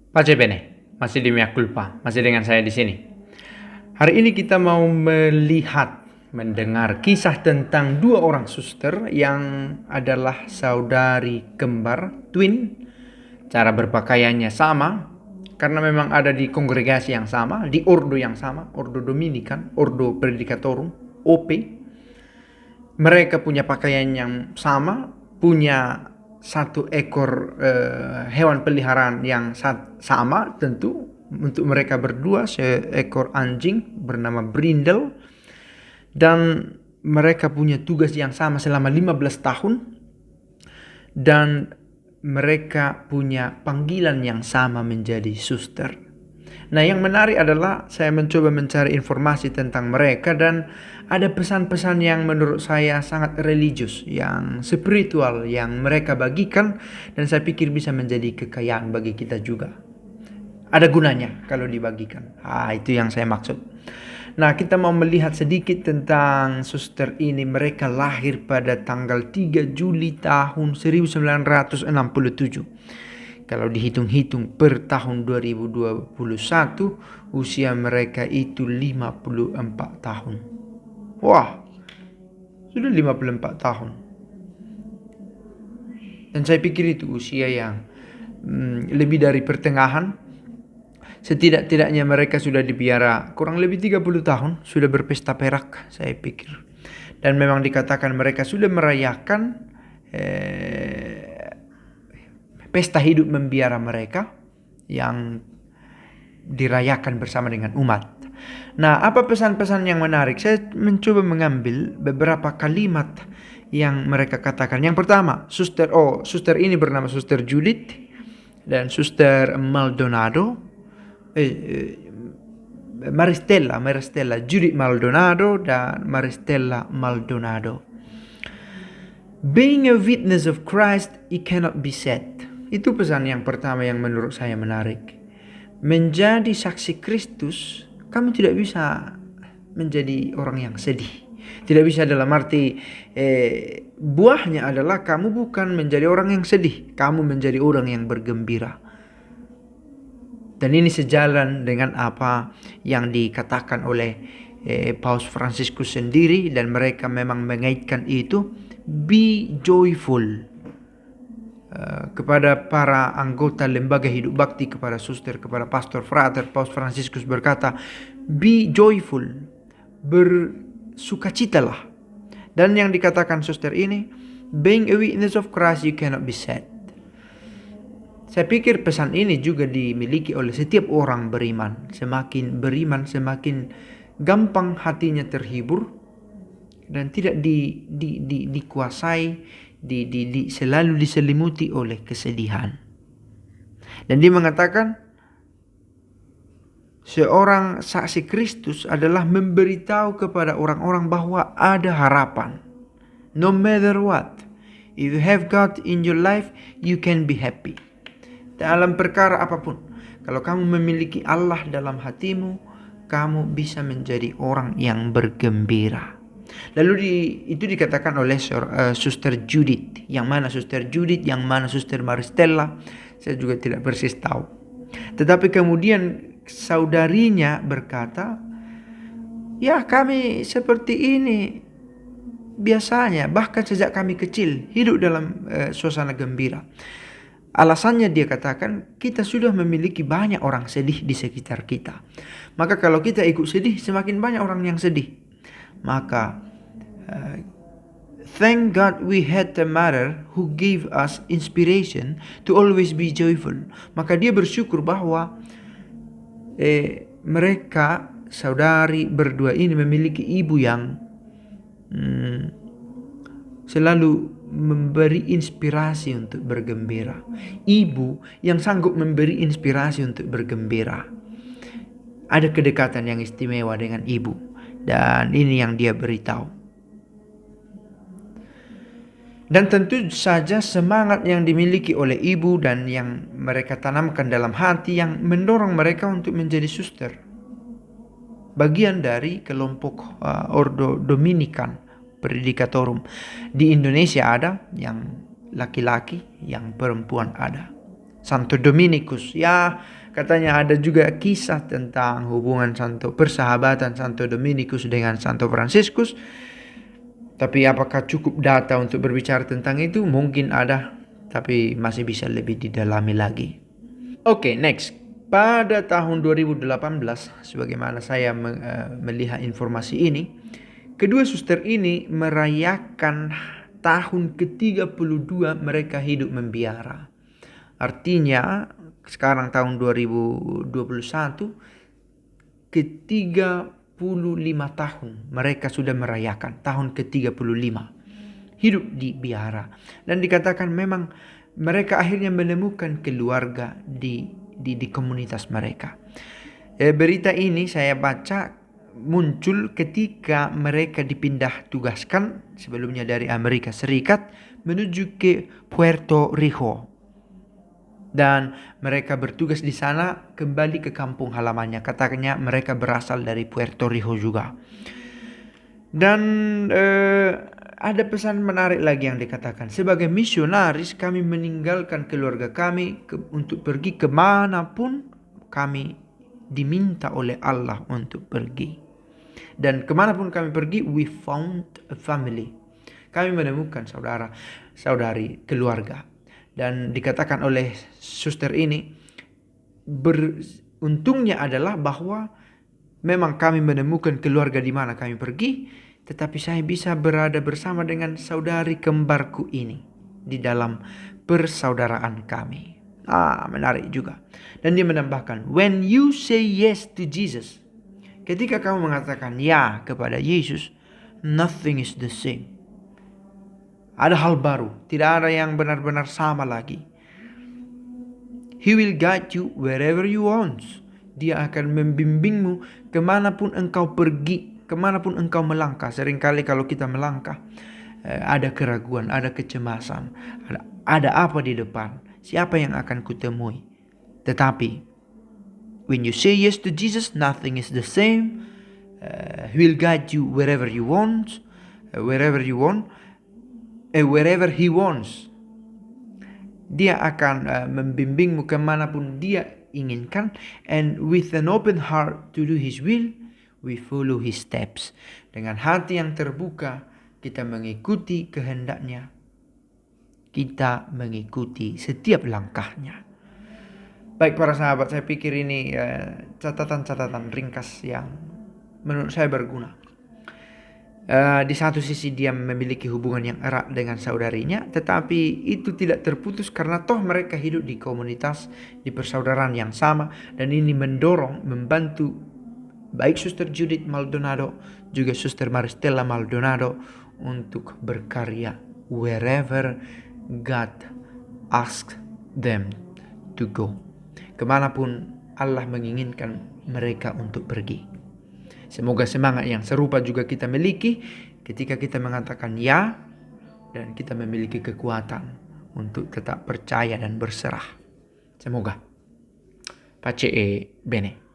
Pace bene, masih di Mea Culpa, masih dengan saya di sini. Hari ini kita mau mendengar kisah tentang dua orang suster yang adalah saudari kembar, twin. Cara berpakaiannya sama, karena memang ada di kongregasi yang sama, di ordo yang sama, Ordo Dominikan, Ordo Predicatorum, OP. Mereka punya pakaian yang sama, punya satu ekor hewan peliharaan yang sama tentu. Untuk mereka berdua seekor anjing bernama Brindle, dan mereka punya tugas yang sama selama 15 tahun, dan mereka punya panggilan yang sama menjadi suster. Nah, yang menarik adalah saya mencoba mencari informasi tentang mereka, dan ada pesan-pesan yang menurut saya sangat religius, yang spiritual yang mereka bagikan, dan saya pikir bisa menjadi kekayaan bagi kita juga. Ada gunanya kalau dibagikan. Itu yang saya maksud. Nah, kita mau melihat sedikit tentang suster ini. Mereka lahir pada tanggal 3 Juli tahun 1967. Kalau dihitung-hitung per tahun 2021, usia mereka itu 54 tahun. Wah, sudah 54 tahun. Dan saya pikir itu usia yang lebih dari pertengahan. Setidak-tidaknya mereka sudah dipiara kurang lebih 30 tahun, sudah berpesta perak, saya pikir. Dan memang dikatakan mereka sudah merayakan pesta hidup membiara mereka yang dirayakan bersama dengan umat. Nah, apa pesan-pesan yang menarik? Saya mencoba mengambil beberapa kalimat yang mereka katakan. Yang pertama, suster ini bernama Suster Judith dan Suster Maldonado. Maristella, Judith Maldonado dan Maristella Maldonado. Being a witness of Christ, it cannot be said. Itu pesan yang pertama yang menurut saya menarik. Menjadi saksi Kristus, kamu tidak bisa menjadi orang yang sedih. Tidak bisa dalam arti buahnya adalah kamu bukan menjadi orang yang sedih, kamu menjadi orang yang bergembira. Dan ini sejalan dengan apa yang dikatakan oleh Paus Fransiskus sendiri, dan mereka memang mengaitkan itu, be joyful. Kepada para anggota lembaga hidup bakti, kepada suster, kepada pastor, frater, Paus Fransiskus berkata, be joyful, bersukacitalah. Dan yang dikatakan suster ini, being a witness of Christ, you cannot be sad. Saya pikir pesan ini juga dimiliki oleh setiap orang beriman. Semakin beriman, semakin gampang hatinya terhibur dan tidak dikuasai, selalu diselimuti oleh kesedihan. Dan dia mengatakan, seorang saksi Kristus adalah memberitahu kepada orang-orang bahwa ada harapan. No matter what, if you have God in your life, you can be happy. Dalam perkara apapun, kalau kamu memiliki Allah dalam hatimu, kamu bisa menjadi orang yang bergembira. Lalu itu dikatakan oleh Suster Judith. Yang mana Suster Judith, yang mana Suster Maristella, saya juga tidak persis tahu. Tetapi kemudian saudarinya berkata, ya kami seperti ini biasanya, bahkan sejak kami kecil hidup dalam suasana gembira. Alasannya dia katakan, kita sudah memiliki banyak orang sedih di sekitar kita. Maka kalau kita ikut sedih, semakin banyak orang yang sedih. Maka thank God we had a mother who gave us inspiration to always be joyful. Maka dia bersyukur bahwa mereka saudari berdua ini memiliki ibu yang selalu memberi inspirasi untuk bergembira. Ibu yang sanggup memberi inspirasi untuk bergembira. Ada kedekatan yang istimewa dengan ibu, dan ini yang dia beritahu. Dan tentu saja semangat yang dimiliki oleh ibu dan yang mereka tanamkan dalam hati yang mendorong mereka untuk menjadi suster. Bagian dari kelompok Ordo Dominikan Predicatorum. Di Indonesia ada yang laki-laki, yang perempuan ada. Santo Dominikus, ya Katanya ada juga kisah tentang hubungan persahabatan Santo Dominikus dengan Santo Fransiskus. Tapi apakah cukup data untuk berbicara tentang itu? Mungkin ada, tapi masih bisa lebih didalami lagi. Oke, next. Pada tahun 2018, sebagaimana saya melihat informasi ini, kedua suster ini merayakan tahun ke-32 mereka hidup membiara. Artinya, sekarang tahun 2021, ke-35 tahun mereka sudah merayakan tahun ke-35 hidup di biara. Dan dikatakan memang mereka akhirnya menemukan keluarga di komunitas mereka. Berita ini saya baca muncul ketika mereka dipindah tugaskan sebelumnya dari Amerika Serikat menuju ke Puerto Rico. Dan mereka bertugas di sana kembali ke kampung halamannya. Katanya mereka berasal dari Puerto Rico juga. Dan ada pesan menarik lagi yang dikatakan. Sebagai misionaris kami meninggalkan keluarga kami untuk pergi kemanapun kami diminta oleh Allah untuk pergi. Dan kemanapun kami pergi, we found a family. Kami menemukan saudara-saudari keluarga. Dan dikatakan oleh suster ini, beruntungnya adalah bahwa memang kami menemukan keluarga di mana kami pergi, tetapi saya bisa berada bersama dengan saudari kembarku ini di dalam persaudaraan kami. Menarik juga. Dan dia menambahkan, when you say yes to Jesus, ketika kamu mengatakan ya kepada Yesus, nothing is the same. Ada hal baru, tidak ada yang benar-benar sama lagi. He will guide you wherever you want. Dia akan membimbingmu kemanapun engkau pergi, kemanapun engkau melangkah. Seringkali kalau kita melangkah, ada keraguan, ada kecemasan, ada apa di depan, siapa yang akan kutemui. Tetapi, when you say yes to Jesus, nothing is the same. He will guide you wherever you want, wherever He wants. Dia akan membimbingmu kemanapun dia inginkan. And with an open heart to do His will, we follow His steps. Dengan hati yang terbuka, kita mengikuti kehendaknya. Kita mengikuti setiap langkahnya. Baik para sahabat, saya pikir ini catatan-catatan ringkas yang menurut saya berguna. Di satu sisi dia memiliki hubungan yang erat dengan saudarinya, tetapi itu tidak terputus karena toh mereka hidup di komunitas, di persaudaraan yang sama, dan ini membantu baik Suster Judith Maldonado juga Suster Maristella Maldonado untuk berkarya wherever God asks them to go. Kemanapun Allah menginginkan mereka untuk pergi. Semoga semangat yang serupa juga kita miliki ketika kita mengatakan ya, dan kita memiliki kekuatan untuk tetap percaya dan berserah. Semoga. Pace e bene.